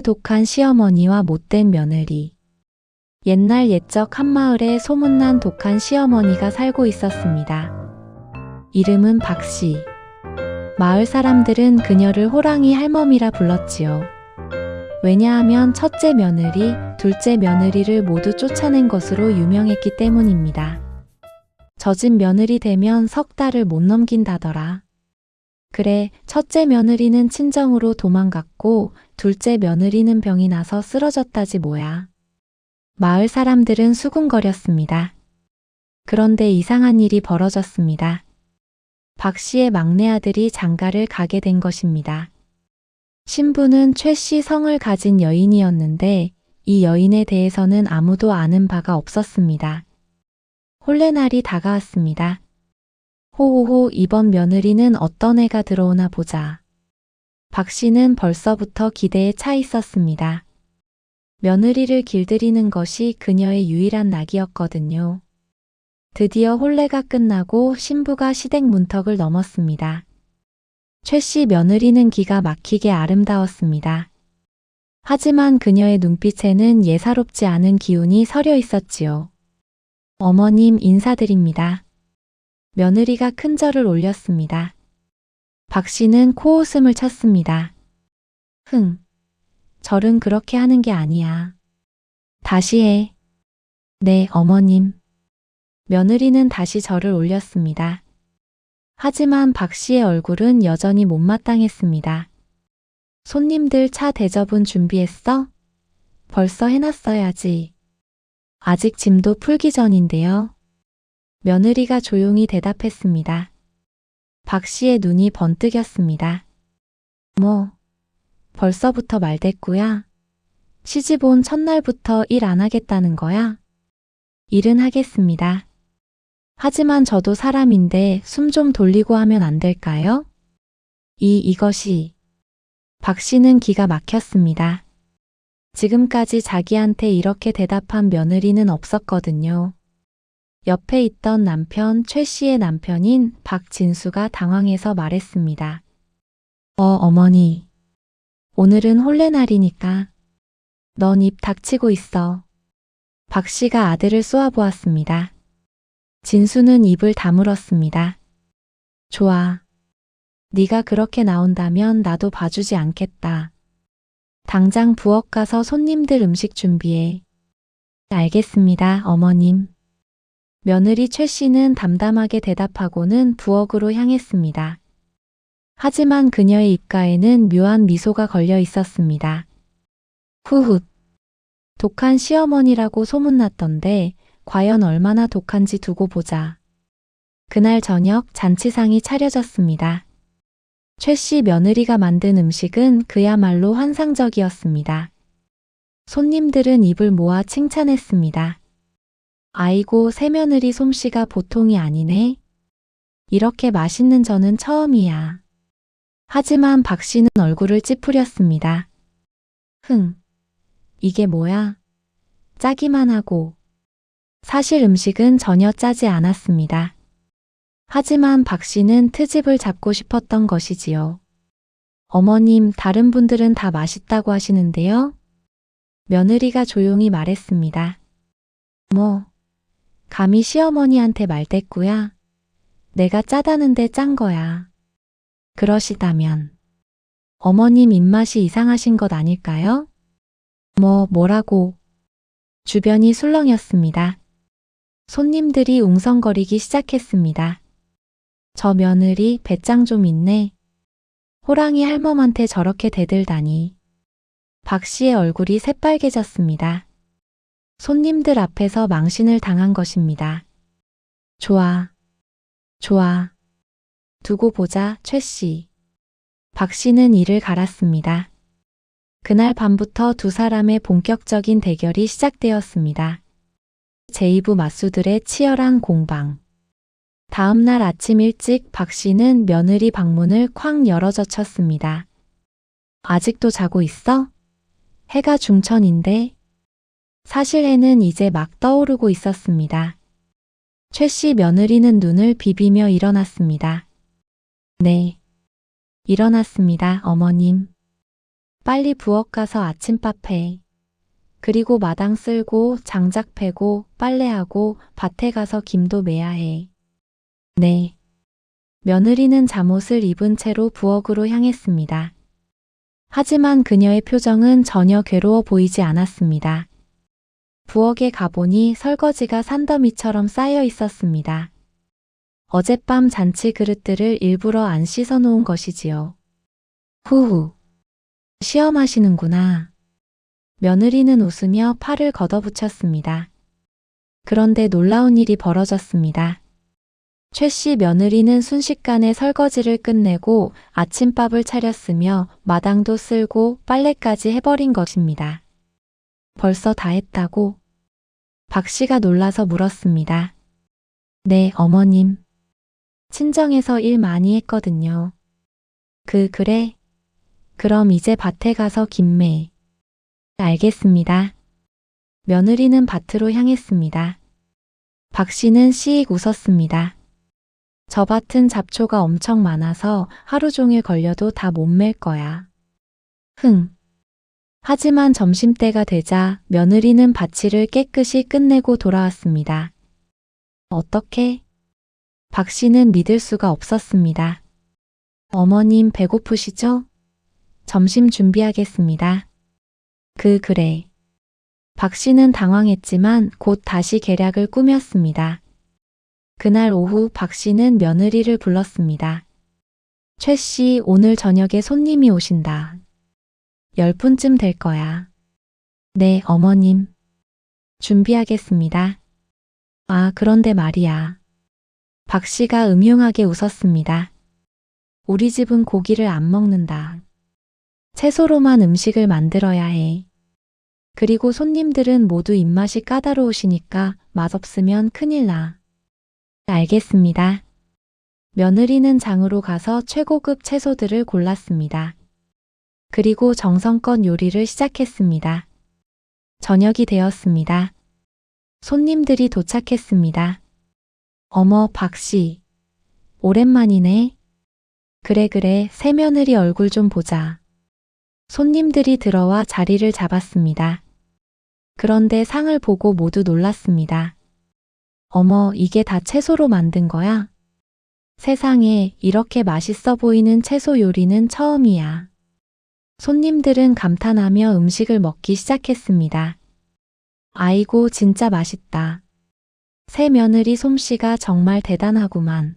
독한 시어머니와 못된 며느리. 옛날 옛적 한마을에 소문난 독한 시어머니가 살고 있었습니다. 이름은 박씨. 마을 사람들은 그녀를 호랑이 할멈이라 불렀지요. 왜냐하면 첫째 며느리, 둘째 며느리를 모두 쫓아낸 것으로 유명했기 때문입니다. 젖은 며느리 되면 석 달을 못 넘긴다더라. 그래, 첫째 며느리는 친정으로 도망갔고 둘째 며느리는 병이 나서 쓰러졌다지 뭐야. 마을 사람들은 수군거렸습니다. 그런데 이상한 일이 벌어졌습니다. 박 씨의 막내 아들이 장가를 가게 된 것입니다. 신부는 최 씨 성을 가진 여인이었는데 이 여인에 대해서는 아무도 아는 바가 없었습니다. 혼례날이 다가왔습니다. 호호호, 이번 며느리는 어떤 애가 들어오나 보자. 박 씨는 벌써부터 기대에 차 있었습니다. 며느리를 길들이는 것이 그녀의 유일한 낙이었거든요. 드디어 혼례가 끝나고 신부가 시댁 문턱을 넘었습니다. 최 씨 며느리는 기가 막히게 아름다웠습니다. 하지만 그녀의 눈빛에는 예사롭지 않은 기운이 서려 있었지요. 어머님, 인사드립니다. 며느리가 큰 절을 올렸습니다. 박 씨는 코웃음을 쳤습니다. 절은 그렇게 하는 게 아니야. 다시 해. 네, 어머님. 며느리는 다시 절을 올렸습니다. 하지만 박 씨의 얼굴은 여전히 못마땅했습니다. 손님들 차 대접은 준비했어? 벌써 해놨어야지. 아직 짐도 풀기 전인데요. 며느리가 조용히 대답했습니다. 박 씨의 눈이 번뜩였습니다. 뭐, 벌써부터 말대꾸야? 시집 온 첫날부터 일 안 하겠다는 거야? 일은 하겠습니다. 하지만 저도 사람인데 숨 좀 돌리고 하면 안 될까요? 이것이. 박 씨는 기가 막혔습니다. 지금까지 자기한테 이렇게 대답한 며느리는 없었거든요. 옆에 있던 남편 최 씨의 남편인 박진수가 당황해서 말했습니다. 어머니. 오늘은 혼례날이니까. 넌 입 닥치고 있어. 박 씨가 아들을 쏘아보았습니다. 진수는 입을 다물었습니다. 좋아. 네가 그렇게 나온다면 나도 봐주지 않겠다. 당장 부엌 가서 손님들 음식 준비해. 알겠습니다, 어머님. 며느리 최 씨는 담담하게 대답하고는 부엌으로 향했습니다. 하지만 그녀의 입가에는 묘한 미소가 걸려 있었습니다. 후훗. 독한 시어머니라고 소문났던데 과연 얼마나 독한지 두고 보자. 그날 저녁 잔치상이 차려졌습니다. 최 씨 며느리가 만든 음식은 그야말로 환상적이었습니다. 손님들은 입을 모아 칭찬했습니다. 아이고, 새며느리 솜씨가 보통이 아니네. 이렇게 맛있는 전은 처음이야. 하지만 박 씨는 얼굴을 찌푸렸습니다. 이게 뭐야? 짜기만 하고. 사실 음식은 전혀 짜지 않았습니다. 하지만 박 씨는 트집을 잡고 싶었던 것이지요. 어머님, 다른 분들은 다 맛있다고 하시는데요? 며느리가 조용히 말했습니다. 뭐, 감히 시어머니한테 말대꾸야? 내가 짜다는데 짠 거야. 그러시다면 어머님 입맛이 이상하신 것 아닐까요? 뭐라고? 주변이 술렁였습니다. 손님들이 웅성거리기 시작했습니다. 저 며느리 배짱 좀 있네. 호랑이 할멈한테 저렇게 대들다니. 박 씨의 얼굴이 새빨개졌습니다. 손님들 앞에서 망신을 당한 것입니다. 좋아. 두고 보자, 최 씨. 박 씨는 이를 갈았습니다. 그날 밤부터 두 사람의 본격적인 대결이 시작되었습니다. 제2부 맞수들의 치열한 공방. 다음 날 아침 일찍 박 씨는 며느리 방문을 쾅 열어젖혔습니다. 아직도 자고 있어? 해가 중천인데? 사실 해는 이제 막 떠오르고 있었습니다. 최 씨 며느리는 눈을 비비며 일어났습니다. 네. 일어났습니다, 어머님. 빨리 부엌 가서 아침밥 해. 그리고 마당 쓸고 장작 패고 빨래하고 밭에 가서 김도 매야 해. 네. 며느리는 잠옷을 입은 채로 부엌으로 향했습니다. 하지만 그녀의 표정은 전혀 괴로워 보이지 않았습니다. 부엌에 가보니 설거지가 산더미처럼 쌓여 있었습니다. 어젯밤 잔치 그릇들을 일부러 안 씻어 놓은 것이지요. 후후. 시험하시는구나. 며느리는 웃으며 팔을 걷어붙였습니다. 그런데 놀라운 일이 벌어졌습니다. 최 씨 며느리는 순식간에 설거지를 끝내고 아침밥을 차렸으며 마당도 쓸고 빨래까지 해버린 것입니다. 벌써 다 했다고? 박 씨가 놀라서 물었습니다. 네, 어머님. 친정에서 일 많이 했거든요. 그래? 그럼 이제 밭에 가서 김매. 알겠습니다. 며느리는 밭으로 향했습니다. 박 씨는 씩 웃었습니다. 저 밭은 잡초가 엄청 많아서 하루 종일 걸려도 다 못 맬 거야. 하지만 점심때가 되자 며느리는 밭일을 깨끗이 끝내고 돌아왔습니다. 어떻게? 박 씨는 믿을 수가 없었습니다. 어머님 배고프시죠? 점심 준비하겠습니다. 그래. 박 씨는 당황했지만 곧 다시 계략을 꾸몄습니다. 그날 오후 박 씨는 며느리를 불렀습니다. 최 씨, 오늘 저녁에 손님이 오신다. 10분쯤 될 거야. 네, 어머님. 준비하겠습니다. 아, 그런데 말이야. 박 씨가 음흉하게 웃었습니다. 우리 집은 고기를 안 먹는다. 채소로만 음식을 만들어야 해. 그리고 손님들은 모두 입맛이 까다로우시니까 맛없으면 큰일 나. 알겠습니다. 며느리는 장으로 가서 최고급 채소들을 골랐습니다. 그리고 정성껏 요리를 시작했습니다. 저녁이 되었습니다. 손님들이 도착했습니다. 어머, 박 씨. 오랜만이네. 그래, 새며느리 얼굴 좀 보자. 손님들이 들어와 자리를 잡았습니다. 그런데 상을 보고 모두 놀랐습니다. 어머, 이게 다 채소로 만든 거야? 세상에 이렇게 맛있어 보이는 채소 요리는 처음이야. 손님들은 감탄하며 음식을 먹기 시작했습니다. 아이고, 진짜 맛있다. 새 며느리 솜씨가 정말 대단하구만.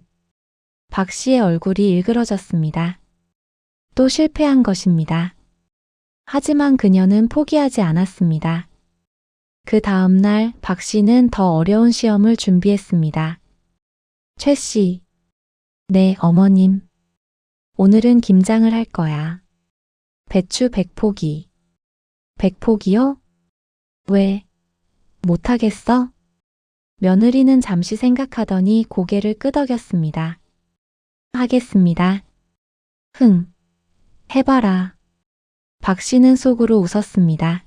박 씨의 얼굴이 일그러졌습니다. 또 실패한 것입니다. 하지만 그녀는 포기하지 않았습니다. 그 다음 날 박 씨는 더 어려운 시험을 준비했습니다. 최 씨. 네, 어머님. 오늘은 김장을 할 거야. 배추 100포기. 100포기요? 왜? 못하겠어? 며느리는 잠시 생각하더니 고개를 끄덕였습니다. 하겠습니다. 해봐라. 박 씨는 속으로 웃었습니다.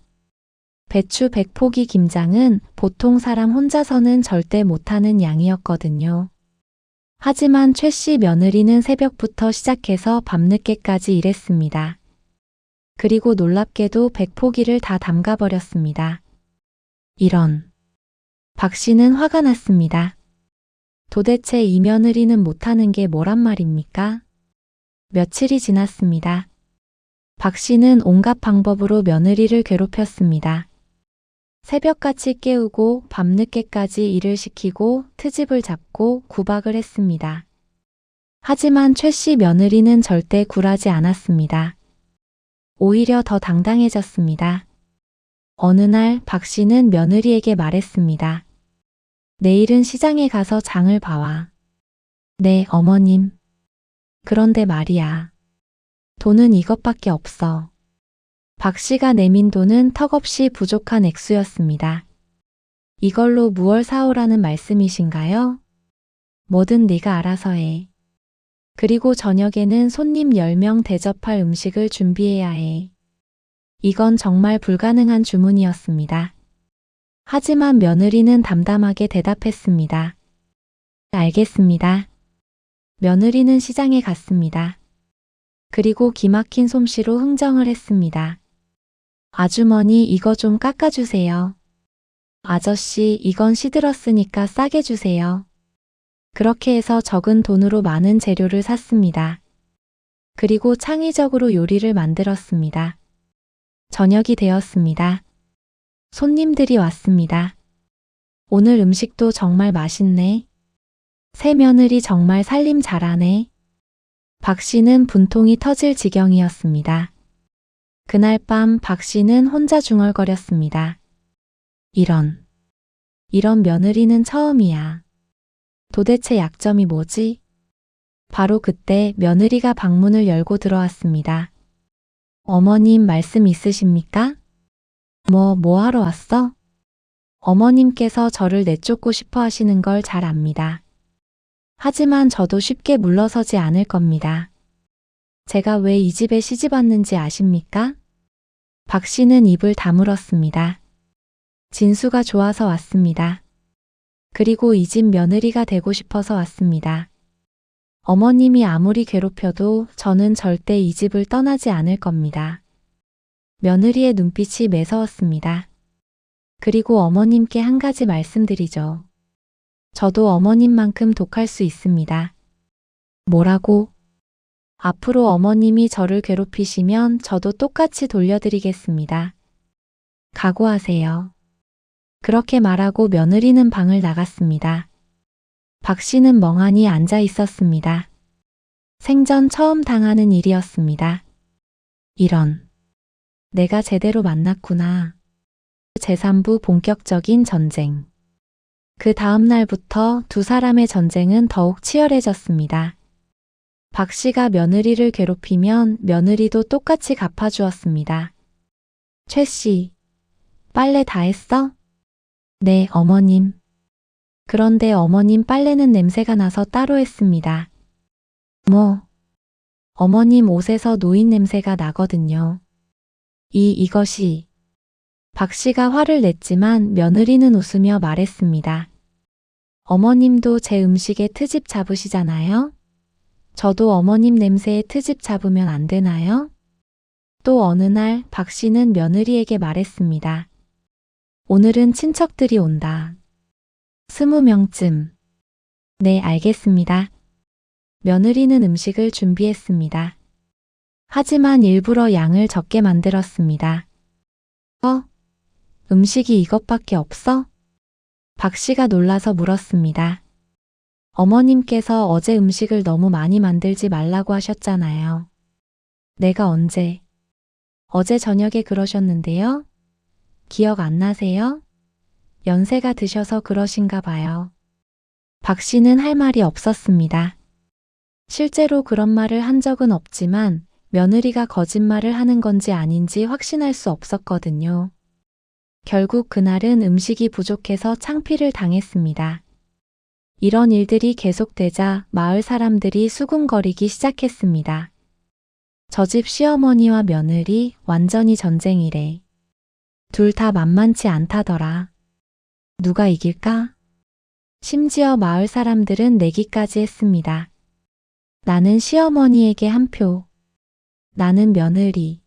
배추 100포기 김장은 보통 사람 혼자서는 절대 못하는 양이었거든요. 하지만 최 씨 며느리는 새벽부터 시작해서 밤늦게까지 일했습니다. 그리고 놀랍게도 100포기를 다 담가버렸습니다. 이런. 박 씨는 화가 났습니다. 도대체 이 며느리는 못하는 게 뭐란 말입니까? 며칠이 지났습니다. 박 씨는 온갖 방법으로 며느리를 괴롭혔습니다. 새벽같이 깨우고 밤늦게까지 일을 시키고 트집을 잡고 구박을 했습니다. 하지만 최 씨 며느리는 절대 굴하지 않았습니다. 오히려 더 당당해졌습니다. 어느 날 박 씨는 며느리에게 말했습니다. 내일은 시장에 가서 장을 봐와. 네, 어머님. 그런데 말이야. 돈은 이것밖에 없어. 박 씨가 내민 돈은 턱없이 부족한 액수였습니다. 이걸로 무얼 사오라는 말씀이신가요? 뭐든 네가 알아서 해. 그리고 저녁에는 손님 10명 대접할 음식을 준비해야 해. 이건 정말 불가능한 주문이었습니다. 하지만 며느리는 담담하게 대답했습니다. 알겠습니다. 며느리는 시장에 갔습니다. 그리고 기막힌 솜씨로 흥정을 했습니다. 아주머니 이거 좀 깎아주세요. 아저씨 이건 시들었으니까 싸게 주세요. 그렇게 해서 적은 돈으로 많은 재료를 샀습니다. 그리고 창의적으로 요리를 만들었습니다. 저녁이 되었습니다. 손님들이 왔습니다. 오늘 음식도 정말 맛있네. 새 며느리 정말 살림 잘하네. 박 씨는 분통이 터질 지경이었습니다. 그날 밤 박 씨는 혼자 중얼거렸습니다. 이런 며느리는 처음이야. 도대체 약점이 뭐지? 바로 그때 며느리가 방문을 열고 들어왔습니다. 어머님 말씀 있으십니까? 뭐 하러 왔어? 어머님께서 저를 내쫓고 싶어 하시는 걸 잘 압니다. 하지만 저도 쉽게 물러서지 않을 겁니다. 제가 왜 이 집에 시집 왔는지 아십니까? 박 씨는 입을 다물었습니다. 진수가 좋아서 왔습니다. 그리고 이 집 며느리가 되고 싶어서 왔습니다. 어머님이 아무리 괴롭혀도 저는 절대 이 집을 떠나지 않을 겁니다. 며느리의 눈빛이 매서웠습니다. 그리고 어머님께 한 가지 말씀드리죠. 저도 어머님만큼 독할 수 있습니다. 뭐라고? 앞으로 어머님이 저를 괴롭히시면 저도 똑같이 돌려드리겠습니다. 각오하세요. 그렇게 말하고 며느리는 방을 나갔습니다. 박 씨는 멍하니 앉아 있었습니다. 생전 처음 당하는 일이었습니다. 이런, 내가 제대로 만났구나. 제3부 본격적인 전쟁. 그 다음 날부터 두 사람의 전쟁은 더욱 치열해졌습니다. 박 씨가 며느리를 괴롭히면 며느리도 똑같이 갚아주었습니다. 최 씨, 빨래 다 했어? 네, 어머님. 그런데 어머님 빨래는 냄새가 나서 따로 했습니다. 어머님 옷에서 노인 냄새가 나거든요. 이것이. 박 씨가 화를 냈지만 며느리는 웃으며 말했습니다. 어머님도 제 음식에 트집 잡으시잖아요? 저도 어머님 냄새에 트집 잡으면 안 되나요? 또 어느 날 박 씨는 며느리에게 말했습니다. 오늘은 친척들이 온다. 20명쯤. 네, 알겠습니다. 며느리는 음식을 준비했습니다. 하지만 일부러 양을 적게 만들었습니다. 음식이 이것밖에 없어? 박 씨가 놀라서 물었습니다. 어머님께서 어제 음식을 너무 많이 만들지 말라고 하셨잖아요. 내가 언제? 어제 저녁에 그러셨는데요? 기억 안 나세요? 연세가 드셔서 그러신가 봐요. 박 씨는 할 말이 없었습니다. 실제로 그런 말을 한 적은 없지만 며느리가 거짓말을 하는 건지 아닌지 확신할 수 없었거든요. 결국 그날은 음식이 부족해서 창피를 당했습니다. 이런 일들이 계속되자 마을 사람들이 수군거리기 시작했습니다. 저 집 시어머니와 며느리 완전히 전쟁이래. 둘 다 만만치 않다더라. 누가 이길까? 심지어 마을 사람들은 내기까지 했습니다. 나는 시어머니에게 한 표. 나는 며느리.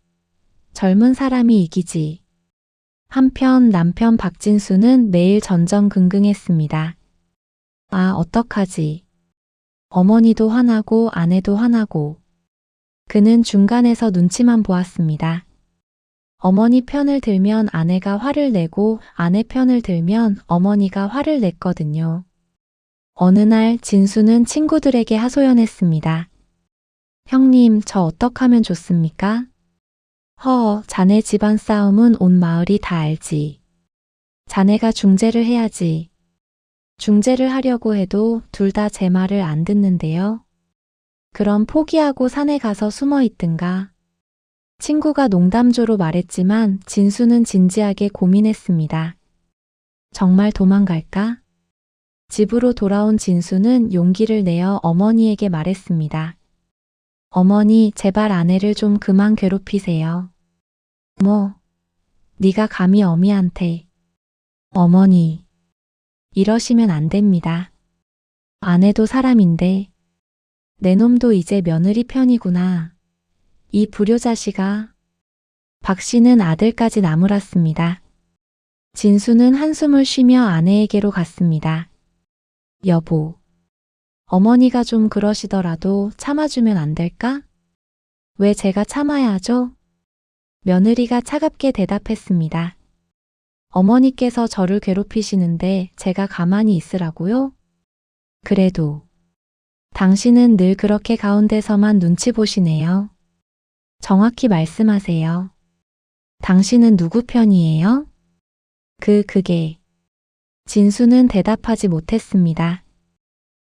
젊은 사람이 이기지. 한편 남편 박진수는 매일 전전긍긍했습니다. 아, 어떡하지? 어머니도 화나고 아내도 화나고. 그는 중간에서 눈치만 보았습니다. 어머니 편을 들면 아내가 화를 내고 아내 편을 들면 어머니가 화를 냈거든요. 어느 날 진수는 친구들에게 하소연했습니다. 형님, 저 어떡하면 좋습니까? 자네 집안 싸움은 온 마을이 다 알지. 자네가 중재를 해야지. 중재를 하려고 해도 둘 다 제 말을 안 듣는데요. 그럼 포기하고 산에 가서 숨어 있든가. 친구가 농담조로 말했지만 진수는 진지하게 고민했습니다. 정말 도망갈까? 집으로 돌아온 진수는 용기를 내어 어머니에게 말했습니다. 어머니, 제발 아내를 좀 그만 괴롭히세요. 네가 감히 어미한테. 어머니, 이러시면 안 됩니다. 아내도 사람인데. 내 놈도 이제 며느리 편이구나. 이 불효자식아. 박 씨는 아들까지 나무랐습니다. 진수는 한숨을 쉬며 아내에게로 갔습니다. 여보, 어머니가 좀 그러시더라도 참아주면 안 될까? 왜 제가 참아야 하죠? 며느리가 차갑게 대답했습니다. 어머니께서 저를 괴롭히시는데 제가 가만히 있으라고요? 그래도 당신은 늘 그렇게 가운데서만 눈치 보시네요. 정확히 말씀하세요. 당신은 누구 편이에요? 그게. 진수는 대답하지 못했습니다.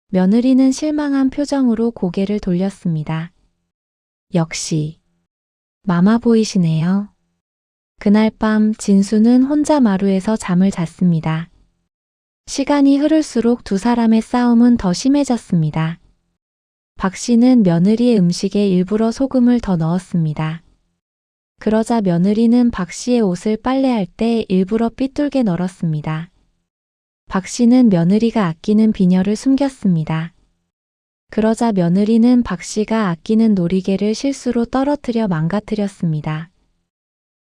며느리는 실망한 표정으로 고개를 돌렸습니다. 역시 마마보이시네요. 그날 밤 진수는 혼자 마루에서 잠을 잤습니다. 시간이 흐를수록 두 사람의 싸움은 더 심해졌습니다. 박 씨는 며느리의 음식에 일부러 소금을 더 넣었습니다. 그러자 며느리는 박 씨의 옷을 빨래할 때 일부러 삐뚤게 널었습니다. 박 씨는 며느리가 아끼는 비녀를 숨겼습니다. 그러자 며느리는 박 씨가 아끼는 놀이개를 실수로 떨어뜨려 망가뜨렸습니다.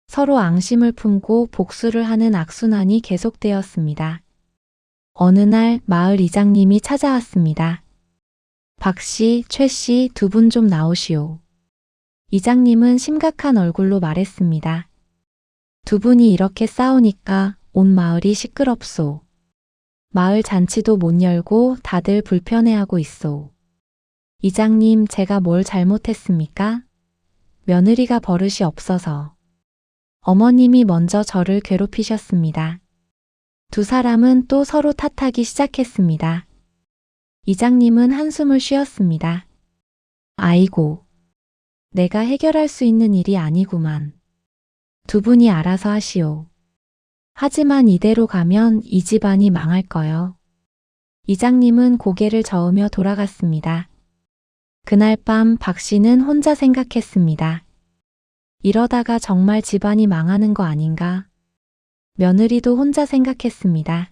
서로 앙심을 품고 복수를 하는 악순환이 계속되었습니다. 어느 날 마을 이장님이 찾아왔습니다. 박 씨, 최 씨, 두 분 좀 나오시오. 이장님은 심각한 얼굴로 말했습니다. 두 분이 이렇게 싸우니까 온 마을이 시끄럽소. 마을 잔치도 못 열고 다들 불편해하고 있소. 이장님, 제가 뭘 잘못했습니까? 며느리가 버릇이 없어서. 어머님이 먼저 저를 괴롭히셨습니다. 두 사람은 또 서로 탓하기 시작했습니다. 이장님은 한숨을 쉬었습니다. 아이고, 내가 해결할 수 있는 일이 아니구만. 두 분이 알아서 하시오. 하지만 이대로 가면 이 집안이 망할 거요. 이장님은 고개를 저으며 돌아갔습니다. 그날 밤 박 씨는 혼자 생각했습니다. 이러다가 정말 집안이 망하는 거 아닌가? 며느리도 혼자 생각했습니다.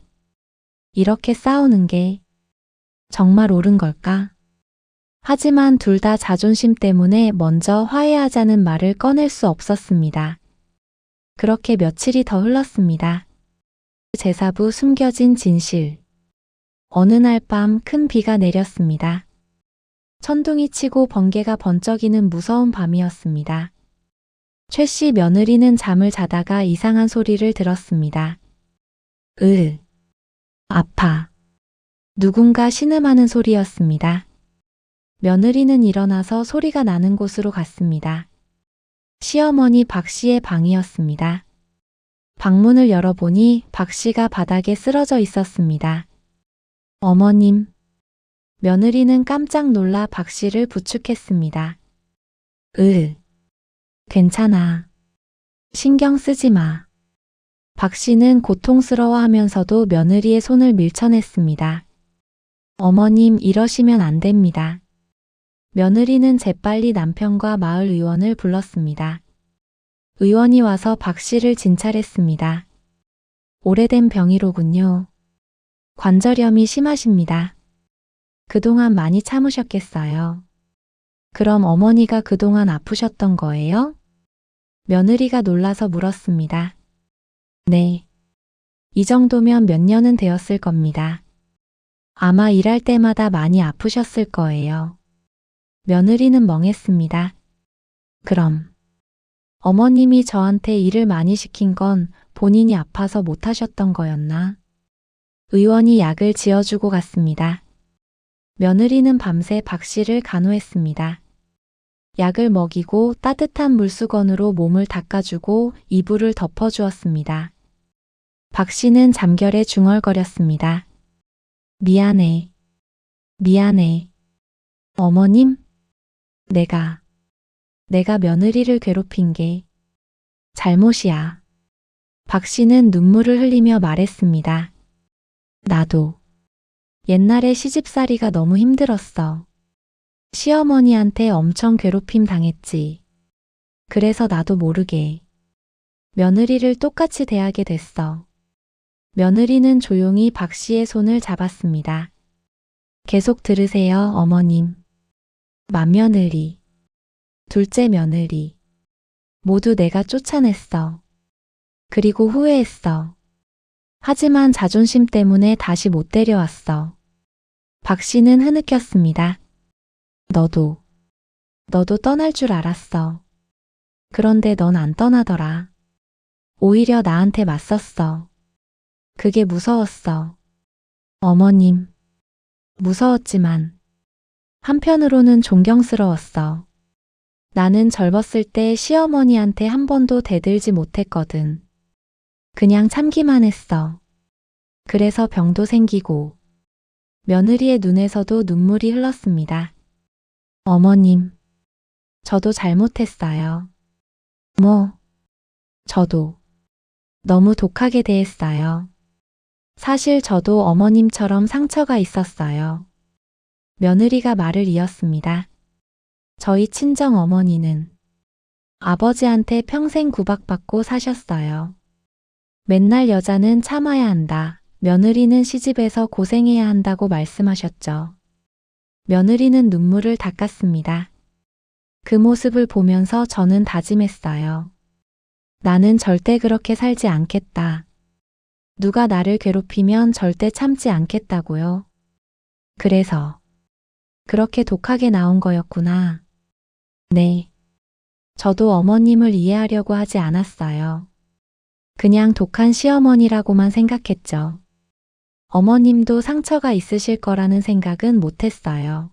이렇게 싸우는 게 정말 옳은 걸까? 하지만 둘 다 자존심 때문에 먼저 화해하자는 말을 꺼낼 수 없었습니다. 그렇게 며칠이 더 흘렀습니다. 제사부 숨겨진 진실. 어느 날 밤 큰 비가 내렸습니다. 천둥이 치고 번개가 번쩍이는 무서운 밤이었습니다. 최 씨 며느리는 잠을 자다가 이상한 소리를 들었습니다. 아파. 누군가 신음하는 소리였습니다. 며느리는 일어나서 소리가 나는 곳으로 갔습니다. 시어머니 박 씨의 방이었습니다. 방문을 열어보니 박 씨가 바닥에 쓰러져 있었습니다. 어머님. 며느리는 깜짝 놀라 박 씨를 부축했습니다. 괜찮아. 신경 쓰지 마. 박 씨는 고통스러워하면서도 며느리의 손을 밀쳐냈습니다. 어머님, 이러시면 안 됩니다. 며느리는 재빨리 남편과 마을 의원을 불렀습니다. 의원이 와서 박 씨를 진찰했습니다. 오래된 병이로군요. 관절염이 심하십니다. 그동안 많이 참으셨겠어요. 그럼 어머니가 그동안 아프셨던 거예요? 며느리가 놀라서 물었습니다. 네. 이 정도면 몇 년은 되었을 겁니다. 아마 일할 때마다 많이 아프셨을 거예요. 며느리는 멍했습니다. 그럼 어머님이 저한테 일을 많이 시킨 건 본인이 아파서 못하셨던 거였나? 의원이 약을 지어주고 갔습니다. 며느리는 밤새 박 씨를 간호했습니다. 약을 먹이고 따뜻한 물수건으로 몸을 닦아주고 이불을 덮어주었습니다. 박 씨는 잠결에 중얼거렸습니다. 미안해. 어머님? 내가 며느리를 괴롭힌 게 잘못이야. 박 씨는 눈물을 흘리며 말했습니다. 나도. 옛날에 시집살이가 너무 힘들었어. 시어머니한테 엄청 괴롭힘 당했지. 그래서 나도 모르게 며느리를 똑같이 대하게 됐어. 며느리는 조용히 박 씨의 손을 잡았습니다. 계속 들으세요, 어머님. 맏며느리. 둘째 며느리. 모두 내가 쫓아냈어. 그리고 후회했어. 하지만 자존심 때문에 다시 못 데려왔어. 박 씨는 흐느꼈습니다. 너도 떠날 줄 알았어. 그런데 넌 안 떠나더라. 오히려 나한테 맞섰어. 그게 무서웠어. 어머님. 무서웠지만 한편으로는 존경스러웠어. 나는 젊었을 때 시어머니한테 한 번도 대들지 못했거든. 그냥 참기만 했어. 그래서 병도 생기고 며느리의 눈에서도 눈물이 흘렀습니다. 어머님, 저도 잘못했어요. 저도 너무 독하게 대했어요. 사실 저도 어머님처럼 상처가 있었어요. 며느리가 말을 이었습니다. 저희 친정 어머니는 아버지한테 평생 구박받고 사셨어요. 맨날 여자는 참아야 한다. 며느리는 시집에서 고생해야 한다고 말씀하셨죠. 며느리는 눈물을 닦았습니다. 그 모습을 보면서 저는 다짐했어요. 나는 절대 그렇게 살지 않겠다. 누가 나를 괴롭히면 절대 참지 않겠다고요. 그래서 그렇게 독하게 나온 거였구나. 네. 저도 어머님을 이해하려고 하지 않았어요. 그냥 독한 시어머니라고만 생각했죠. 어머님도 상처가 있으실 거라는 생각은 못했어요.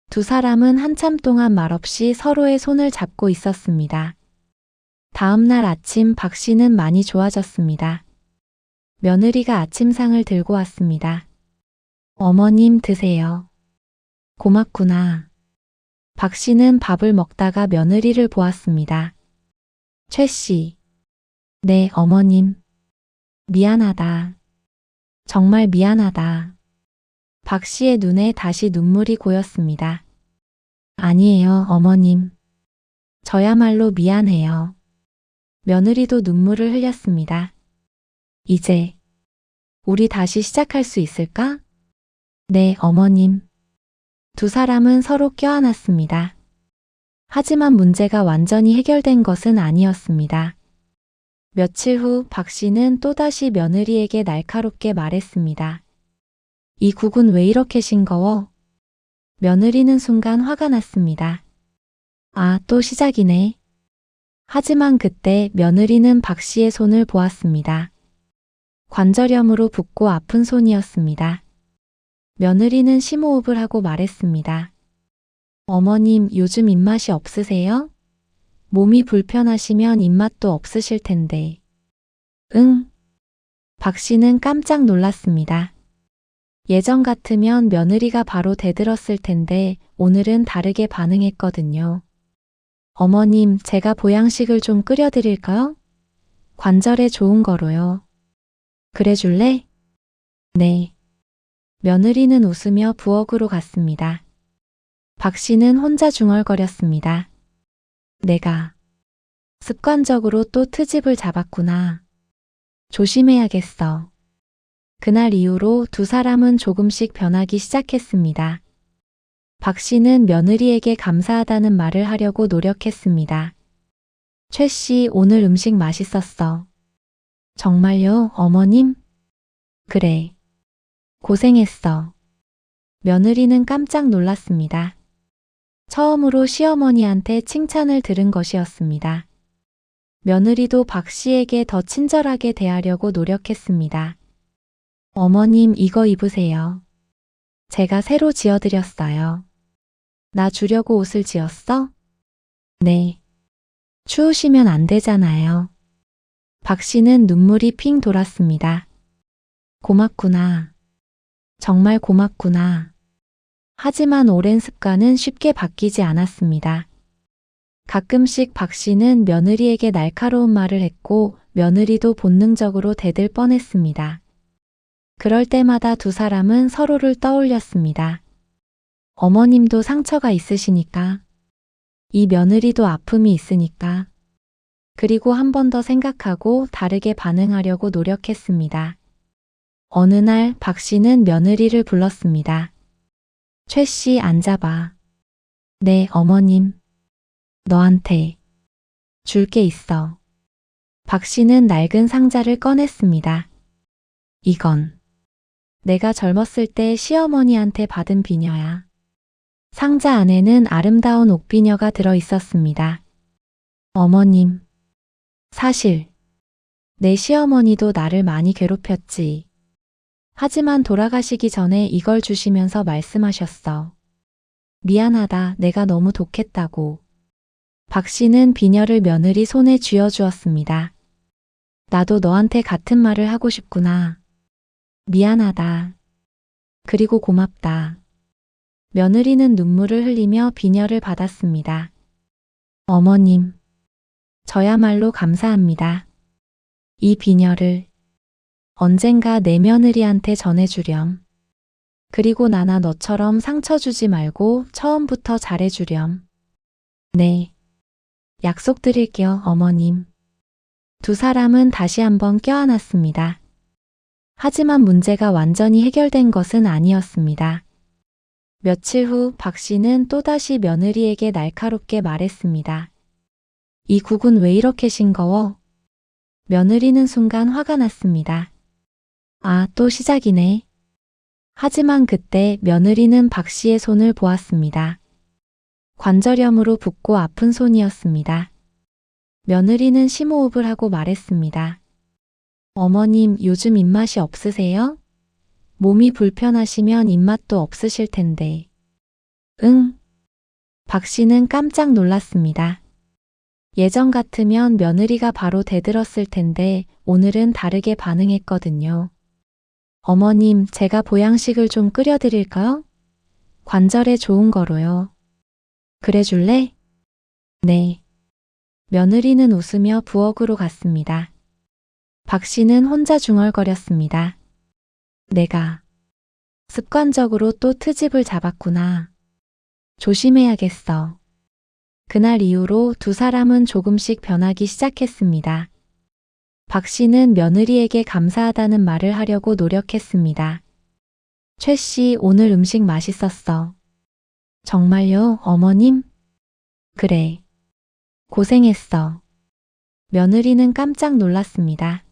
두 사람은 한참 동안 말없이 서로의 손을 잡고 있었습니다. 다음 날 아침 박 씨는 많이 좋아졌습니다. 며느리가 아침상을 들고 왔습니다. 어머님 드세요. 고맙구나. 박 씨는 밥을 먹다가 며느리를 보았습니다. 최 씨. 네, 어머님. 미안하다. 정말 미안하다. 박 씨의 눈에 다시 눈물이 고였습니다. 아니에요, 어머님. 저야말로 미안해요. 며느리도 눈물을 흘렸습니다. 이제 우리 다시 시작할 수 있을까? 네, 어머님. 두 사람은 서로 껴안았습니다. 하지만 문제가 완전히 해결된 것은 아니었습니다. 며칠 후 박 씨는 또다시 며느리에게 날카롭게 말했습니다. 이 국은 왜 이렇게 싱거워? 며느리는 순간 화가 났습니다. 아, 또 시작이네. 하지만 그때 며느리는 박 씨의 손을 보았습니다. 관절염으로 붓고 아픈 손이었습니다. 며느리는 심호흡을 하고 말했습니다. 어머님, 요즘 입맛이 없으세요? 몸이 불편하시면 입맛도 없으실 텐데. 응. 박 씨는 깜짝 놀랐습니다. 예전 같으면 며느리가 바로 대들었을 텐데 오늘은 다르게 반응했거든요. 어머님, 제가 보양식을 좀 끓여드릴까요? 관절에 좋은 거로요. 그래 줄래? 네. 며느리는 웃으며 부엌으로 갔습니다. 박 씨는 혼자 중얼거렸습니다. 내가 습관적으로 또 트집을 잡았구나. 조심해야겠어. 그날 이후로 두 사람은 조금씩 변하기 시작했습니다. 박 씨는 며느리에게 감사하다는 말을 하려고 노력했습니다. 최 씨, 오늘 음식 맛있었어. 정말요, 어머님? 그래. 고생했어. 며느리는 깜짝 놀랐습니다. 처음으로 시어머니한테 칭찬을 들은 것이었습니다. 며느리도 박 씨에게 더 친절하게 대하려고 노력했습니다. 어머님, 이거 입으세요. 제가 새로 지어드렸어요. 나 주려고 옷을 지었어? 네. 추우시면 안 되잖아요. 박 씨는 눈물이 핑 돌았습니다. 고맙구나. 정말 고맙구나. 하지만 오랜 습관은 쉽게 바뀌지 않았습니다. 가끔씩 박 씨는 며느리에게 날카로운 말을 했고 며느리도 본능적으로 대들 뻔했습니다. 그럴 때마다 두 사람은 서로를 떠올렸습니다. 어머님도 상처가 있으시니까. 이 며느리도 아픔이 있으니까. 그리고 한 번 더 생각하고 다르게 반응하려고 노력했습니다. 어느 날 박 씨는 며느리를 불렀습니다. 최 씨, 앉아봐. 네, 어머님. 너한테 줄 게 있어. 박 씨는 낡은 상자를 꺼냈습니다. 이건 내가 젊었을 때 시어머니한테 받은 비녀야. 상자 안에는 아름다운 옥비녀가 들어 있었습니다. 어머님, 사실 내 시어머니도 나를 많이 괴롭혔지. 하지만 돌아가시기 전에 이걸 주시면서 말씀하셨어. 미안하다, 내가 너무 독했다고. 박 씨는 비녀를 며느리 손에 쥐어주었습니다. 나도 너한테 같은 말을 하고 싶구나. 미안하다. 그리고 고맙다. 며느리는 눈물을 흘리며 비녀를 받았습니다. 어머님, 저야말로 감사합니다. 이 비녀를 언젠가 내 며느리한테 전해주렴. 그리고 나나 너처럼 상처 주지 말고 처음부터 잘해주렴. 네. 약속드릴게요, 어머님. 두 사람은 다시 한번 껴안았습니다. 하지만 문제가 완전히 해결된 것은 아니었습니다. 며칠 후 박 씨는 또다시 며느리에게 날카롭게 말했습니다. 이 국은 왜 이렇게 싱거워? 며느리는 순간 화가 났습니다. 아, 또 시작이네. 하지만 그때 며느리는 박 씨의 손을 보았습니다. 관절염으로 붓고 아픈 손이었습니다. 며느리는 심호흡을 하고 말했습니다. 어머님, 요즘 입맛이 없으세요? 몸이 불편하시면 입맛도 없으실 텐데. 응. 박 씨는 깜짝 놀랐습니다. 예전 같으면 며느리가 바로 대들었을 텐데 오늘은 다르게 반응했거든요. 어머님, 제가 보양식을 좀 끓여드릴까요? 관절에 좋은 거로요. 그래 줄래? 네. 며느리는 웃으며 부엌으로 갔습니다. 박 씨는 혼자 중얼거렸습니다. 내가 습관적으로 또 트집을 잡았구나. 조심해야겠어. 그날 이후로 두 사람은 조금씩 변하기 시작했습니다. 박 씨는 며느리에게 감사하다는 말을 하려고 노력했습니다. 최 씨, 오늘 음식 맛있었어. 정말요, 어머님? 그래. 고생했어. 며느리는 깜짝 놀랐습니다.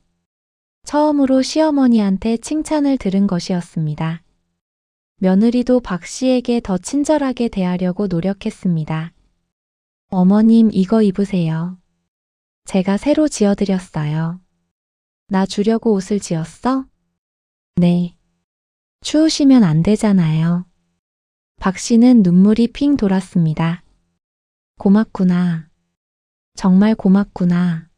처음으로 시어머니한테 칭찬을 들은 것이었습니다. 며느리도 박 씨에게 더 친절하게 대하려고 노력했습니다. 어머님, 이거 입으세요. 제가 새로 지어드렸어요. 나 주려고 옷을 지었어? 네. 추우시면 안 되잖아요. 박 씨는 눈물이 핑 돌았습니다. 고맙구나. 정말 고맙구나.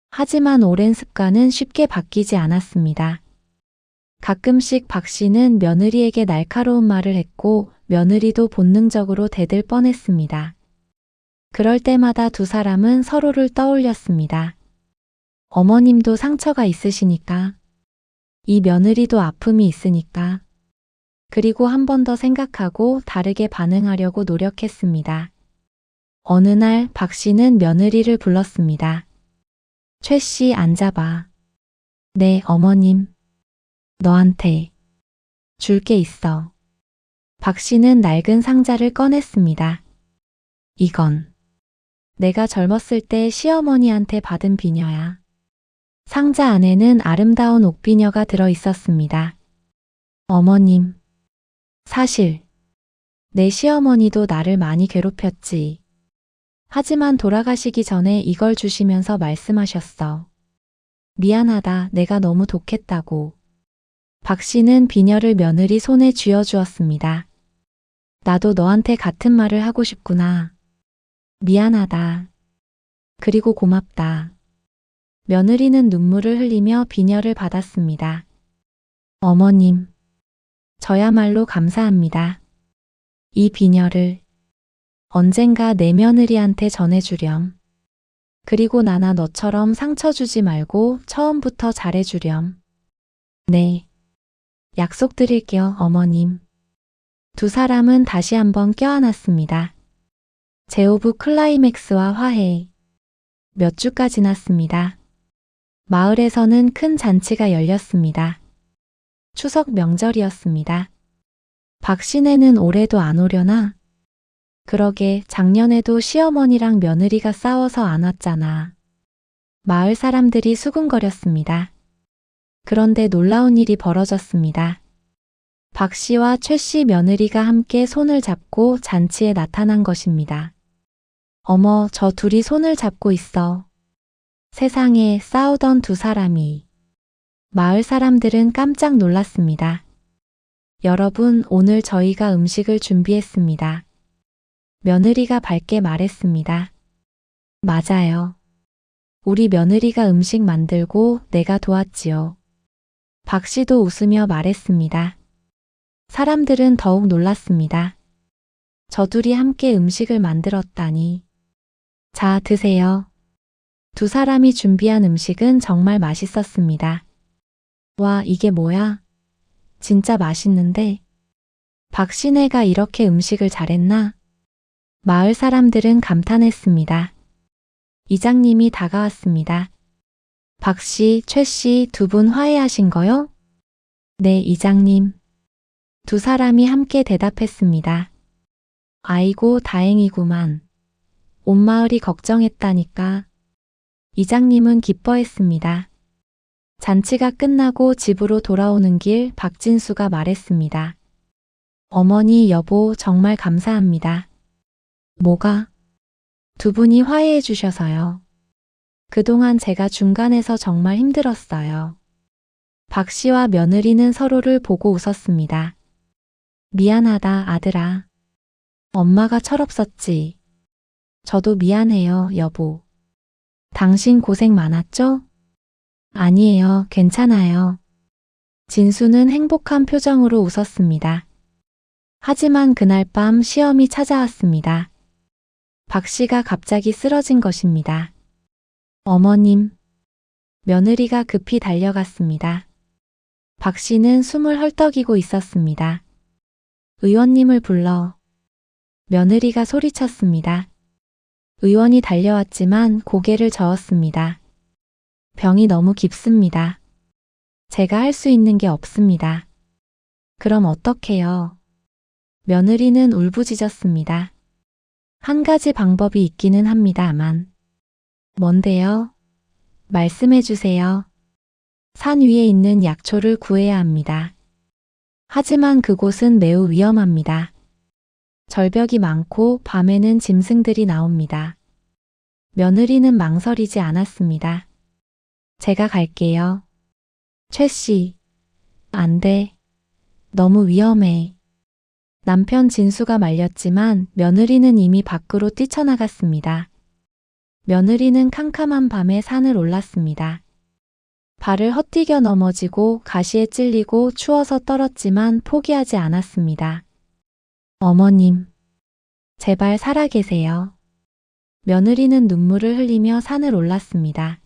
하지만 오랜 습관은 쉽게 바뀌지 않았습니다. 가끔씩 박 씨는 며느리에게 날카로운 말을 했고 며느리도 본능적으로 대들 뻔했습니다. 그럴 때마다 두 사람은 서로를 떠올렸습니다. 어머님도 상처가 있으시니까. 이 며느리도 아픔이 있으니까. 그리고 한 번 더 생각하고 다르게 반응하려고 노력했습니다. 어느 날 박 씨는 며느리를 불렀습니다. 최 씨, 앉아봐. 네, 어머님. 너한테 줄 게 있어. 박 씨는 낡은 상자를 꺼냈습니다. 이건 내가 젊었을 때 시어머니한테 받은 비녀야. 상자 안에는 아름다운 옥비녀가 들어 있었습니다. 어머님, 사실 내 시어머니도 나를 많이 괴롭혔지. 하지만 돌아가시기 전에 이걸 주시면서 말씀하셨어. 미안하다, 내가 너무 독했다고. 박 씨는 비녀를 며느리 손에 쥐어주었습니다. 나도 너한테 같은 말을 하고 싶구나. 미안하다. 그리고 고맙다. 며느리는 눈물을 흘리며 비녀를 받았습니다. 어머님, 저야말로 감사합니다. 이 비녀를 언젠가 내 며느리한테 전해주렴. 그리고 나나 너처럼 상처 주지 말고 처음부터 잘해주렴. 네. 약속드릴게요, 어머님. 두 사람은 다시 한번 껴안았습니다. 제오브 클라이맥스와 화해. 몇 주가 지났습니다. 마을에서는 큰 잔치가 열렸습니다. 추석 명절이었습니다. 박 씨네는 올해도 안 오려나? 그러게 작년에도 시어머니랑 며느리가 싸워서 안 왔잖아. 마을 사람들이 수군거렸습니다. 그런데 놀라운 일이 벌어졌습니다. 박 씨와 최 씨 며느리가 함께 손을 잡고 잔치에 나타난 것입니다. 어머, 저 둘이 손을 잡고 있어. 세상에, 싸우던 두 사람이. 마을 사람들은 깜짝 놀랐습니다. 여러분, 오늘 저희가 음식을 준비했습니다. 며느리가 밝게 말했습니다. 맞아요. 우리 며느리가 음식 만들고 내가 도왔지요. 박 씨도 웃으며 말했습니다. 사람들은 더욱 놀랐습니다. 저 둘이 함께 음식을 만들었다니. 자, 드세요. 두 사람이 준비한 음식은 정말 맛있었습니다. 와, 이게 뭐야? 진짜 맛있는데? 박씨네가 이렇게 음식을 잘했나? 마을 사람들은 감탄했습니다. 이장님이 다가왔습니다. 박씨, 최씨 두 분 화해하신 거요? 네, 이장님. 두 사람이 함께 대답했습니다. 아이고, 다행이구만. 온 마을이 걱정했다니까. 이장님은 기뻐했습니다. 잔치가 끝나고 집으로 돌아오는 길 박진수가 말했습니다. 어머니, 여보, 정말 감사합니다. 뭐가? 두 분이 화해해 주셔서요. 그동안 제가 중간에서 정말 힘들었어요. 박 씨와 며느리는 서로를 보고 웃었습니다. 미안하다, 아들아. 엄마가 철없었지. 저도 미안해요, 여보. 당신 고생 많았죠? 아니에요, 괜찮아요. 진수는 행복한 표정으로 웃었습니다. 하지만 그날 밤 시험이 찾아왔습니다. 박 씨가 갑자기 쓰러진 것입니다. 어머님. 며느리가 급히 달려갔습니다. 박 씨는 숨을 헐떡이고 있었습니다. 의원님을 불러. 며느리가 소리쳤습니다. 의원이 달려왔지만 고개를 저었습니다. 병이 너무 깊습니다. 제가 할 수 있는 게 없습니다. 그럼 어떡해요? 며느리는 울부짖었습니다. 한 가지 방법이 있기는 합니다만. 뭔데요? 말씀해 주세요. 산 위에 있는 약초를 구해야 합니다. 하지만 그곳은 매우 위험합니다. 절벽이 많고 밤에는 짐승들이 나옵니다. 며느리는 망설이지 않았습니다. 제가 갈게요. 최 씨. 안 돼. 너무 위험해. 남편 진수가 말렸지만 며느리는 이미 밖으로 뛰쳐나갔습니다. 며느리는 캄캄한 밤에 산을 올랐습니다. 발을 헛디뎌 넘어지고 가시에 찔리고 추워서 떨었지만 포기하지 않았습니다. 어머님, 제발 살아계세요. 며느리는 눈물을 흘리며 산을 올랐습니다.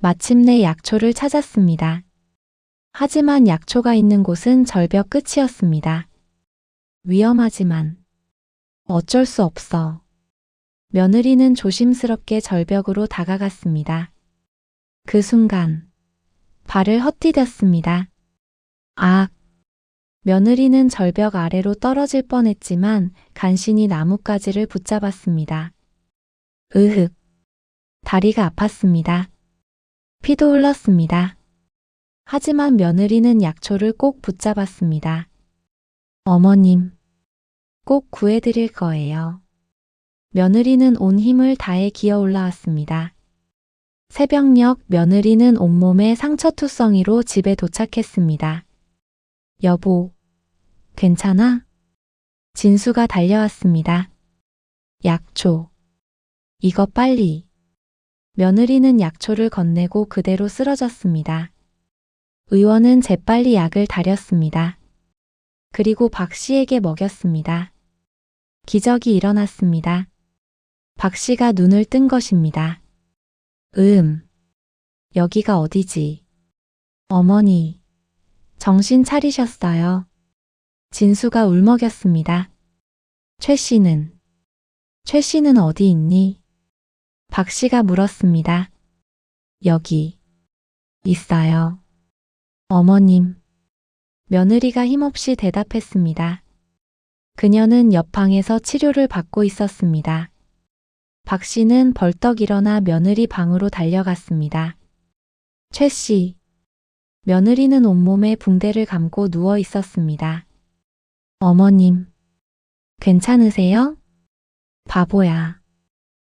마침내 약초를 찾았습니다. 하지만 약초가 있는 곳은 절벽 끝이었습니다. 위험하지만 어쩔 수 없어. 며느리는 조심스럽게 절벽으로 다가갔습니다. 그 순간 발을 헛디뎠습니다. 아! 며느리는 절벽 아래로 떨어질 뻔했지만 간신히 나뭇가지를 붙잡았습니다. 으흑! 다리가 아팠습니다. 피도 흘렀습니다. 하지만 며느리는 약초를 꼭 붙잡았습니다. 어머님, 꼭 구해드릴 거예요. 며느리는 온 힘을 다해 기어 올라왔습니다. 새벽녘 며느리는 온몸에 상처투성이로 집에 도착했습니다. 여보, 괜찮아? 진수가 달려왔습니다. 약초. 이거 빨리. 며느리는 약초를 건네고 그대로 쓰러졌습니다. 의원은 재빨리 약을 다렸습니다. 그리고 박 씨에게 먹였습니다. 기적이 일어났습니다. 박 씨가 눈을 뜬 것입니다. 여기가 어디지? 어머니, 정신 차리셨어요. 진수가 울먹였습니다. 최 씨는 어디 있니? 박 씨가 물었습니다. 여기 있어요. 어머님. 며느리가 힘없이 대답했습니다. 그녀는 옆 방에서 치료를 받고 있었습니다. 박 씨는 벌떡 일어나 며느리 방으로 달려갔습니다. 최 씨. 며느리는 온몸에 붕대를 감고 누워 있었습니다. 어머님, 괜찮으세요? 바보야.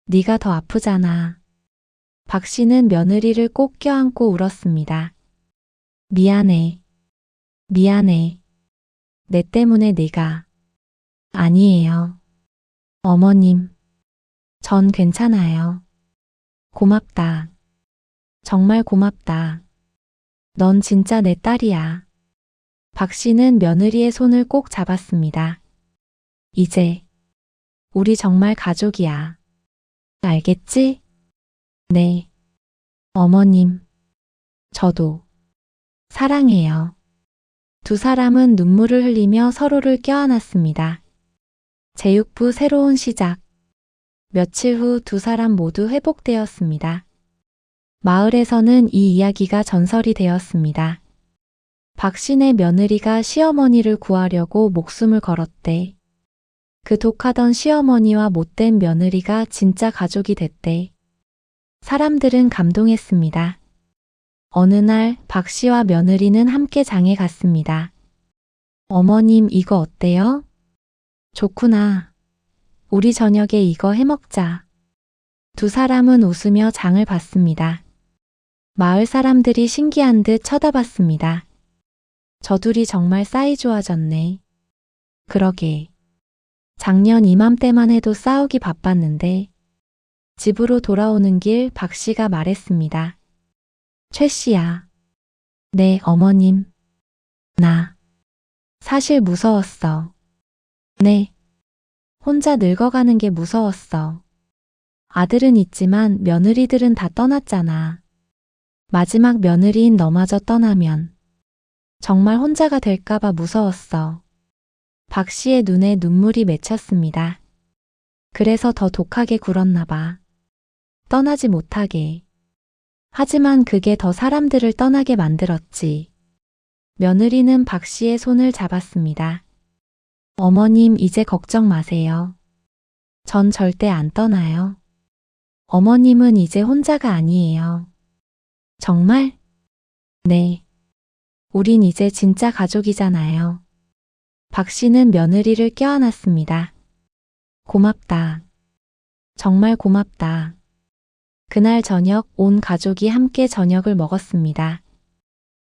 네가 더 아프잖아. 박 씨는 며느리를 꼭 껴안고 울었습니다. 미안해. 미안해. 내 때문에 네가. 아니에요. 어머님, 전 괜찮아요. 고맙다. 정말 고맙다. 넌 진짜 내 딸이야. 박 씨는 며느리의 손을 꼭 잡았습니다. 이제 우리 정말 가족이야. 알겠지? 네. 어머님, 저도 사랑해요. 두 사람은 눈물을 흘리며 서로를 껴안았습니다. 제육부 새로운 시작. 며칠 후 두 사람 모두 회복되었습니다. 마을에서는 이 이야기가 전설이 되었습니다. 박신의 며느리가 시어머니를 구하려고 목숨을 걸었대. 그 독하던 시어머니와 못된 며느리가 진짜 가족이 됐대. 사람들은 감동했습니다. 어느 날 박 씨와 며느리는 함께 장에 갔습니다. 어머님 이거 어때요? 좋구나. 우리 저녁에 이거 해먹자. 두 사람은 웃으며 장을 봤습니다. 마을 사람들이 신기한 듯 쳐다봤습니다. 저 둘이 정말 사이 좋아졌네. 그러게. 작년 이맘때만 해도 싸우기 바빴는데. 집으로 돌아오는 길 박 씨가 말했습니다. 최 씨야. 네, 어머님. 나 사실 무서웠어. 네. 혼자 늙어가는 게 무서웠어. 아들은 있지만 며느리들은 다 떠났잖아. 마지막 며느리인 너마저 떠나면 정말 혼자가 될까봐 무서웠어. 박 씨의 눈에 눈물이 맺혔습니다. 그래서 더 독하게 굴었나 봐. 떠나지 못하게. 하지만 그게 더 사람들을 떠나게 만들었지. 며느리는 박 씨의 손을 잡았습니다. 어머님 이제 걱정 마세요. 전 절대 안 떠나요. 어머님은 이제 혼자가 아니에요. 정말? 네. 우린 이제 진짜 가족이잖아요. 박 씨는 며느리를 껴안았습니다. 고맙다. 정말 고맙다. 그날 저녁 온 가족이 함께 저녁을 먹었습니다.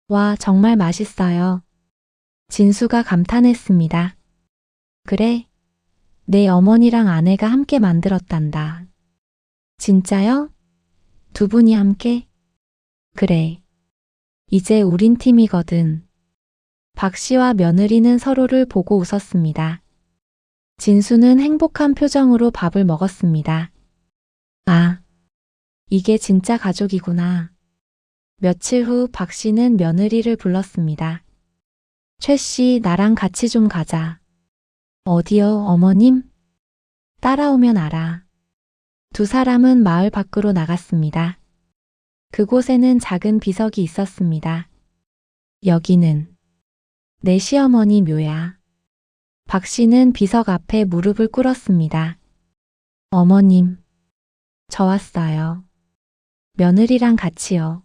와, 정말 맛있어요. 진수가 감탄했습니다. 그래? 내 어머니랑 아내가 함께 만들었단다. 진짜요? 두 분이 함께? 그래. 이제 우린 팀이거든. 박 씨와 며느리는 서로를 보고 웃었습니다. 진수는 행복한 표정으로 밥을 먹었습니다. 아, 이게 진짜 가족이구나. 며칠 후 박 씨는 며느리를 불렀습니다. 최 씨, 나랑 같이 좀 가자. 어디요, 어머님? 따라오면 알아. 두 사람은 마을 밖으로 나갔습니다. 그곳에는 작은 비석이 있었습니다. 여기는 내 시어머니 묘야. 박 씨는 비석 앞에 무릎을 꿇었습니다. 어머님, 저 왔어요. 며느리랑 같이요.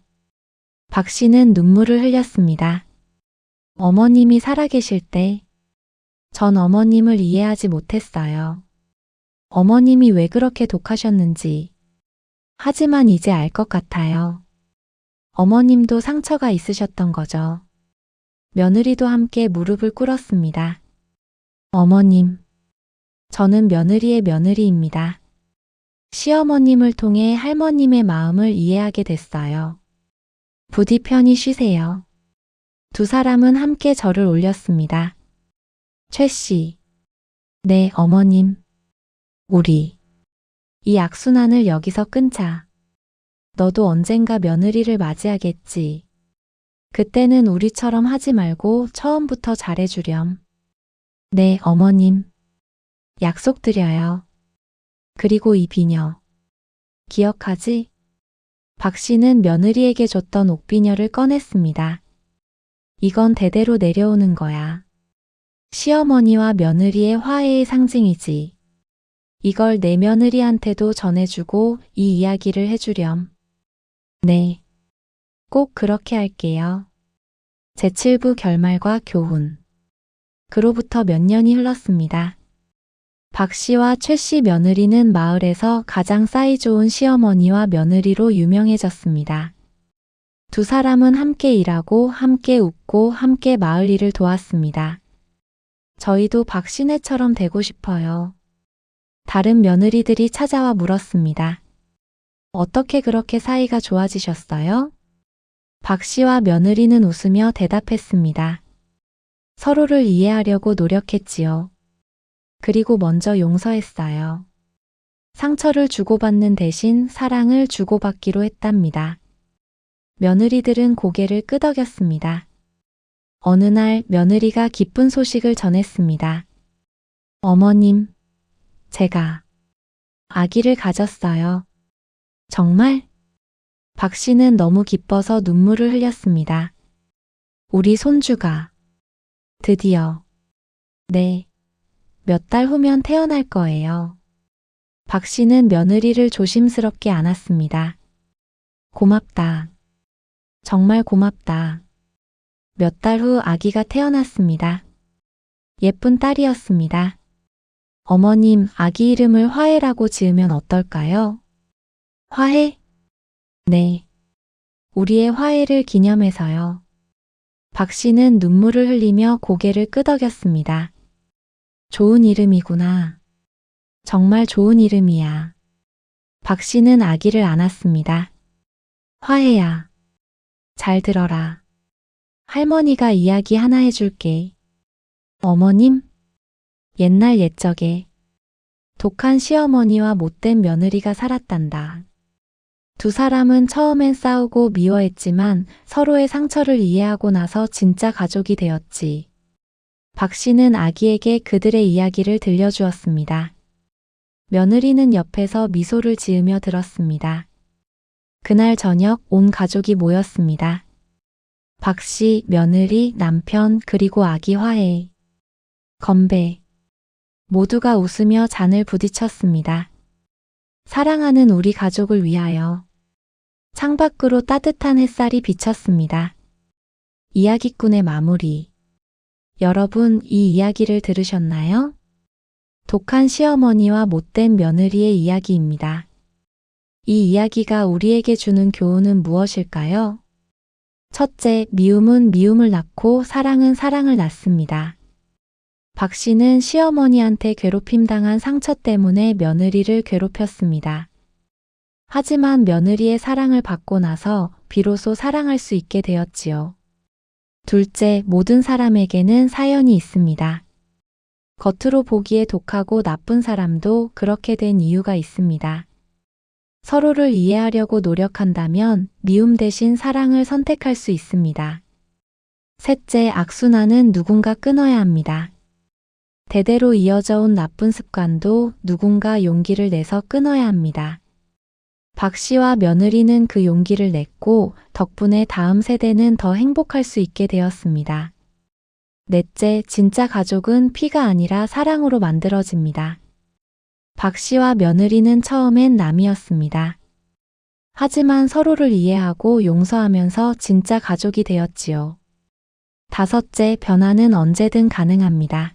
박 씨는 눈물을 흘렸습니다. 어머님이 살아계실 때 전 어머님을 이해하지 못했어요. 어머님이 왜 그렇게 독하셨는지. 하지만 이제 알 것 같아요. 어머님도 상처가 있으셨던 거죠. 며느리도 함께 무릎을 꿇었습니다. 어머님, 저는 며느리의 며느리입니다. 시어머님을 통해 할머님의 마음을 이해하게 됐어요. 부디 편히 쉬세요. 두 사람은 함께 절을 올렸습니다. 최 씨. 네, 어머님. 우리 이 악순환을 여기서 끊자. 너도 언젠가 며느리를 맞이하겠지. 그때는 우리처럼 하지 말고 처음부터 잘해주렴. 네, 어머님. 약속드려요. 그리고 이 비녀. 기억하지? 박 씨는 며느리에게 줬던 옥비녀를 꺼냈습니다. 이건 대대로 내려오는 거야. 시어머니와 며느리의 화해의 상징이지. 이걸 내 며느리한테도 전해주고 이 이야기를 해주렴. 네. 꼭 그렇게 할게요. 제7부 결말과 교훈. 그로부터 몇 년이 흘렀습니다. 박 씨와 최 씨 며느리는 마을에서 가장 사이 좋은 시어머니와 며느리로 유명해졌습니다. 두 사람은 함께 일하고 함께 웃고 함께 마을 일을 도왔습니다. 저희도 박 씨네처럼 되고 싶어요. 다른 며느리들이 찾아와 물었습니다. 어떻게 그렇게 사이가 좋아지셨어요? 박 씨와 며느리는 웃으며 대답했습니다. 서로를 이해하려고 노력했지요. 그리고 먼저 용서했어요. 상처를 주고받는 대신 사랑을 주고받기로 했답니다. 며느리들은 고개를 끄덕였습니다. 어느 날 며느리가 기쁜 소식을 전했습니다. 어머님, 제가 아기를 가졌어요. 정말? 박 씨는 너무 기뻐서 눈물을 흘렸습니다. 우리 손주가 드디어 네, 몇 달 후면 태어날 거예요. 박 씨는 며느리를 조심스럽게 안았습니다. 고맙다. 정말 고맙다. 몇 달 후 아기가 태어났습니다. 예쁜 딸이었습니다. 어머님, 아기 이름을 화해라고 지으면 어떨까요? 화해? 네. 우리의 화해를 기념해서요. 박 씨는 눈물을 흘리며 고개를 끄덕였습니다. 좋은 이름이구나. 정말 좋은 이름이야. 박 씨는 아기를 안았습니다. 화해야. 잘 들어라. 할머니가 이야기 하나 해줄게. 어머님? 옛날 옛적에 독한 시어머니와 못된 며느리가 살았단다. 두 사람은 처음엔 싸우고 미워했지만 서로의 상처를 이해하고 나서 진짜 가족이 되었지. 박 씨는 아기에게 그들의 이야기를 들려주었습니다. 며느리는 옆에서 미소를 지으며 들었습니다. 그날 저녁 온 가족이 모였습니다. 박 씨, 며느리, 남편, 그리고 아기 화해. 건배. 모두가 웃으며 잔을 부딪혔습니다. 사랑하는 우리 가족을 위하여. 창밖으로 따뜻한 햇살이 비쳤습니다. 이야기꾼의 마무리. 여러분, 이 이야기를 들으셨나요? 독한 시어머니와 못된 며느리의 이야기입니다. 이 이야기가 우리에게 주는 교훈은 무엇일까요? 첫째, 미움은 미움을 낳고 사랑은 사랑을 낳습니다. 박 씨는 시어머니한테 괴롭힘 당한 상처 때문에 며느리를 괴롭혔습니다. 하지만 며느리의 사랑을 받고 나서 비로소 사랑할 수 있게 되었지요. 둘째, 모든 사람에게는 사연이 있습니다. 겉으로 보기에 독하고 나쁜 사람도 그렇게 된 이유가 있습니다. 서로를 이해하려고 노력한다면 미움 대신 사랑을 선택할 수 있습니다. 셋째, 악순환은 누군가 끊어야 합니다. 대대로 이어져 온 나쁜 습관도 누군가 용기를 내서 끊어야 합니다. 박 씨와 며느리는 그 용기를 냈고 덕분에 다음 세대는 더 행복할 수 있게 되었습니다. 넷째, 진짜 가족은 피가 아니라 사랑으로 만들어집니다. 박 씨와 며느리는 처음엔 남이었습니다. 하지만 서로를 이해하고 용서하면서 진짜 가족이 되었지요. 다섯째, 변화는 언제든 가능합니다.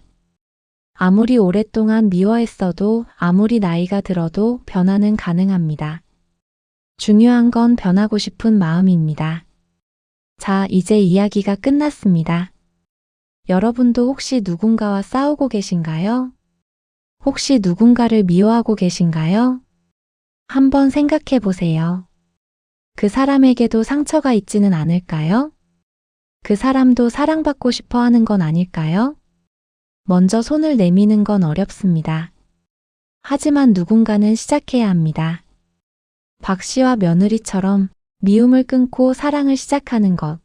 아무리 오랫동안 미워했어도 아무리 나이가 들어도 변화는 가능합니다. 중요한 건 변하고 싶은 마음입니다. 자, 이제 이야기가 끝났습니다. 여러분도 혹시 누군가와 싸우고 계신가요? 혹시 누군가를 미워하고 계신가요? 한번 생각해 보세요. 그 사람에게도 상처가 있지는 않을까요? 그 사람도 사랑받고 싶어 하는 건 아닐까요? 먼저 손을 내미는 건 어렵습니다. 하지만 누군가는 시작해야 합니다. 박 씨와 며느리처럼 미움을 끊고 사랑을 시작하는 것.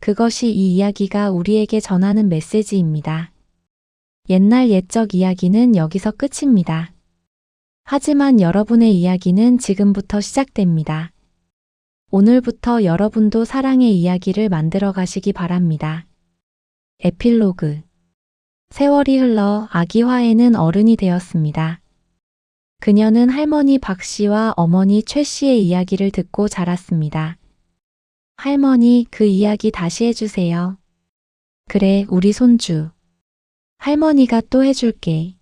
그것이 이 이야기가 우리에게 전하는 메시지입니다. 옛날 옛적 이야기는 여기서 끝입니다. 하지만 여러분의 이야기는 지금부터 시작됩니다. 오늘부터 여러분도 사랑의 이야기를 만들어 가시기 바랍니다. 에필로그 세월이 흘러 아기 화해는 어른이 되었습니다. 그녀는 할머니 박 씨와 어머니 최 씨의 이야기를 듣고 자랐습니다. 할머니, 그 이야기 다시 해주세요. 그래, 우리 손주. 할머니가 또 해줄게.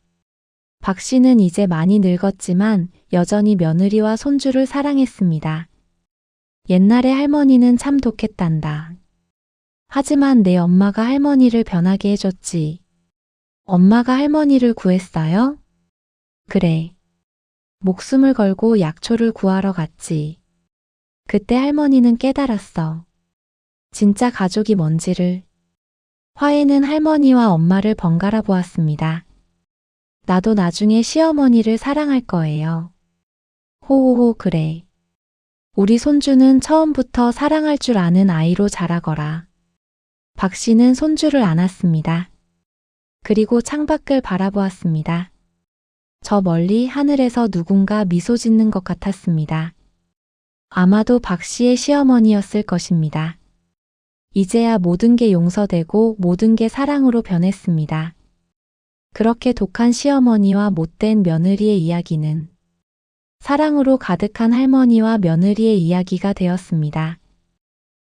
박 씨는 이제 많이 늙었지만 여전히 며느리와 손주를 사랑했습니다. 옛날에 할머니는 참 독했단다. 하지만 내 엄마가 할머니를 변하게 해줬지. 엄마가 할머니를 구했어요? 그래. 목숨을 걸고 약초를 구하러 갔지. 그때 할머니는 깨달았어. 진짜 가족이 뭔지를. 화해는 할머니와 엄마를 번갈아 보았습니다. 나도 나중에 시어머니를 사랑할 거예요. 호호호, 그래. 우리 손주는 처음부터 사랑할 줄 아는 아이로 자라거라. 박 씨는 손주를 안았습니다. 그리고 창밖을 바라보았습니다. 저 멀리 하늘에서 누군가 미소 짓는 것 같았습니다. 아마도 박 씨의 시어머니였을 것입니다. 이제야 모든 게 용서되고 모든 게 사랑으로 변했습니다. 그렇게 독한 시어머니와 못된 며느리의 이야기는 사랑으로 가득한 할머니와 며느리의 이야기가 되었습니다.